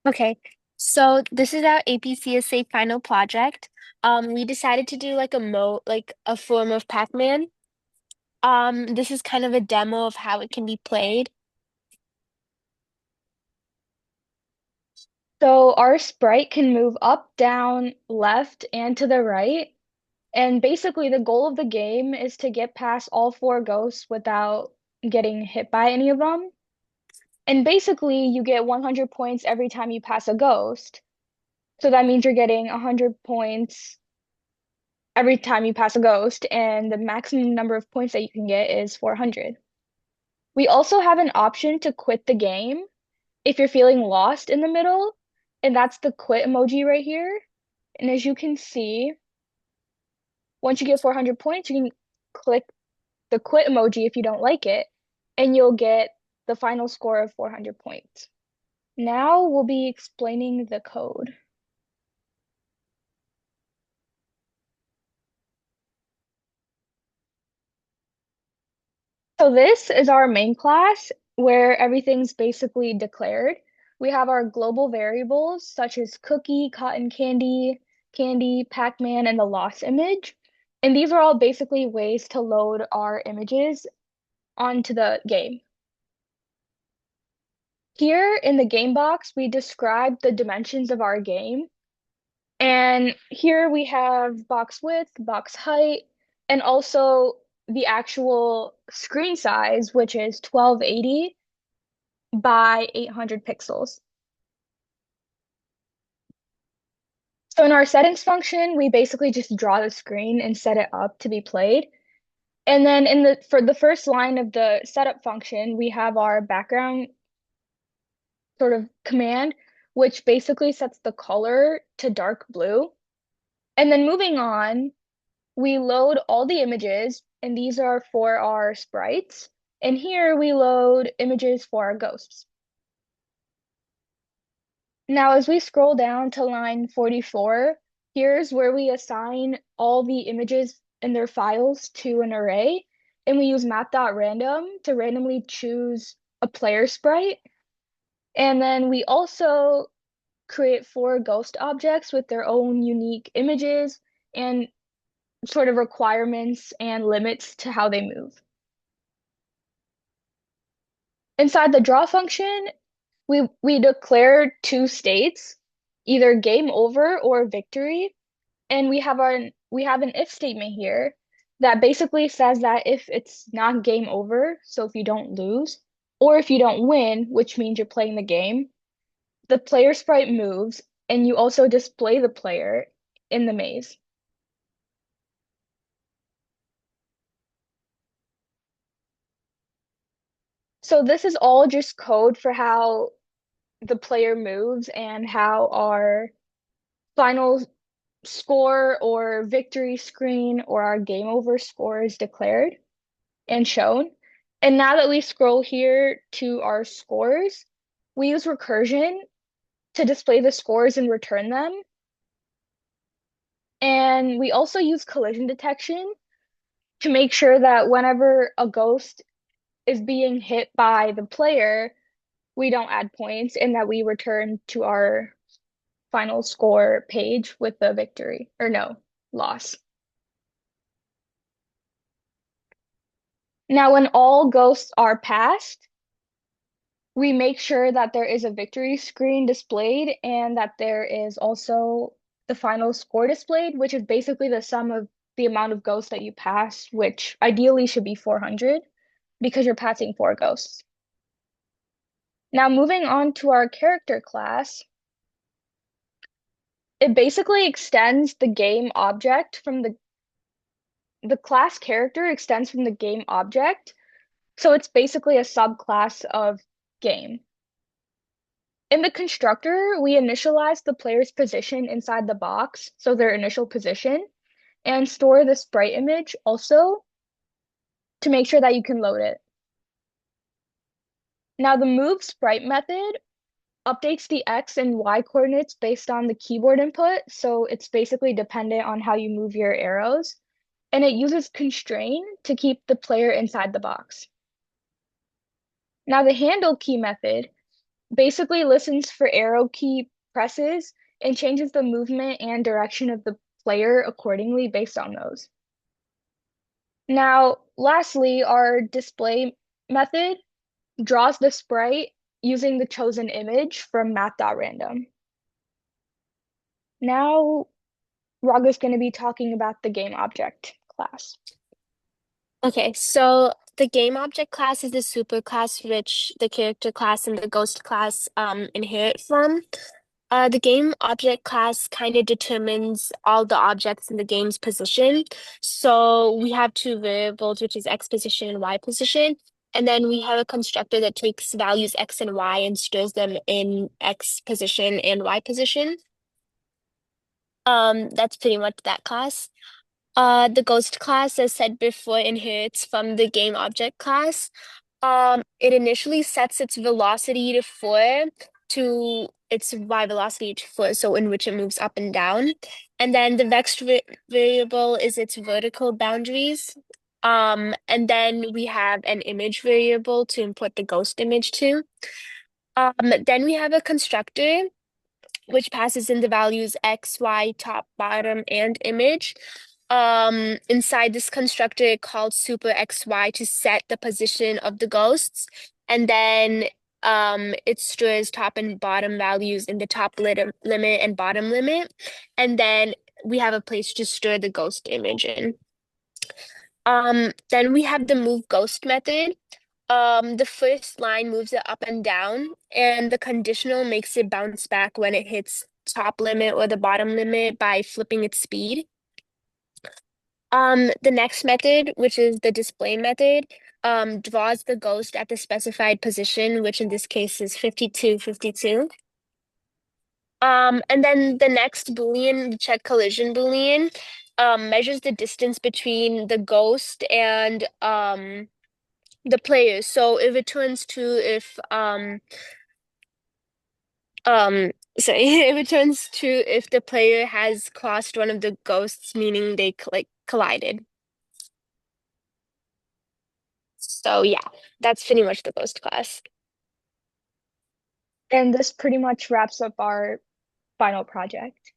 Okay, so this is our APCSA final project. We decided to do like like a form of Pac-Man. This is kind of a demo of how it can be played. So our sprite can move up, down, left, and to the right. And basically, the goal of the game is to get past all four ghosts without getting hit by any of them. And basically, you get 100 points every time you pass a ghost. So that means you're getting 100 points every time you pass a ghost, and the maximum number of points that you can get is 400. We also have an option to quit the game if you're feeling lost in the middle, and that's the quit emoji right here. And as you can see, once you get 400 points, you can click the quit emoji if you don't like it, and you'll get the final score of 400 points. Now we'll be explaining the code. So this is our main class where everything's basically declared. We have our global variables such as cookie, cotton candy, candy, Pac-Man, and the lost image. And these are all basically ways to load our images onto the game. Here in the game box, we describe the dimensions of our game. And here we have box width, box height, and also the actual screen size, which is 1280 by 800 pixels. So in our settings function, we basically just draw the screen and set it up to be played. And then for the first line of the setup function, we have our background sort of command, which basically sets the color to dark blue. And then moving on, we load all the images, and these are for our sprites. And here we load images for our ghosts. Now, as we scroll down to line 44, here's where we assign all the images and their files to an array. And we use map.random to randomly choose a player sprite. And then we also create four ghost objects with their own unique images and sort of requirements and limits to how they move. Inside the draw function, we declare two states, either game over or victory, and we have an if statement here that basically says that if it's not game over, so if you don't lose, or if you don't win, which means you're playing the game, the player sprite moves, and you also display the player in the maze. So this is all just code for how the player moves and how our final score or victory screen or our game over score is declared and shown. And now that we scroll here to our scores, we use recursion to display the scores and return them. And we also use collision detection to make sure that whenever a ghost is being hit by the player, we don't add points and that we return to our final score page with the victory or no, loss. Now, when all ghosts are passed, we make sure that there is a victory screen displayed and that there is also the final score displayed, which is basically the sum of the amount of ghosts that you pass, which ideally should be 400 because you're passing four ghosts. Now, moving on to our character class, it basically extends the game object from the class character extends from the game object. So it's basically a subclass of game. In the constructor, we initialize the player's position inside the box, so their initial position, and store the sprite image also to make sure that you can load it. Now, the move sprite method updates the X and Y coordinates based on the keyboard input, so it's basically dependent on how you move your arrows, and it uses constrain to keep the player inside the box. Now, the handle key method basically listens for arrow key presses and changes the movement and direction of the player accordingly based on those. Now, lastly, our display method draws the sprite using the chosen image from math.random. Now, Raga's going to be talking about the game object class. Okay, so the game object class is the superclass which the character class and the ghost class inherit from. The game object class kind of determines all the objects in the game's position. So we have two variables, which is x position and y position. And then we have a constructor that takes values x and y and stores them in x position and y position. That's pretty much that class. The ghost class, as said before, inherits from the game object class. It initially sets its velocity to 4 to its y velocity to 4, so in which it moves up and down. And then the next variable is its vertical boundaries. And then we have an image variable to import the ghost image to. Then we have a constructor which passes in the values x, y, top, bottom, and image. Inside this constructor called super xy to set the position of the ghosts, and then it stores top and bottom values in the top limit and bottom limit, and then we have a place to store the ghost image in. Then we have the move ghost method. The first line moves it up and down, and the conditional makes it bounce back when it hits top limit or the bottom limit by flipping its speed. The next method, which is the display method, draws the ghost at the specified position, which in this case is 52, 52. And then the next Boolean, the check collision Boolean, measures the distance between the ghost and the players. So it returns to if sorry, it returns to if the player has crossed one of the ghosts, meaning they like collided. So yeah, that's pretty much the ghost class. And this pretty much wraps up our final project.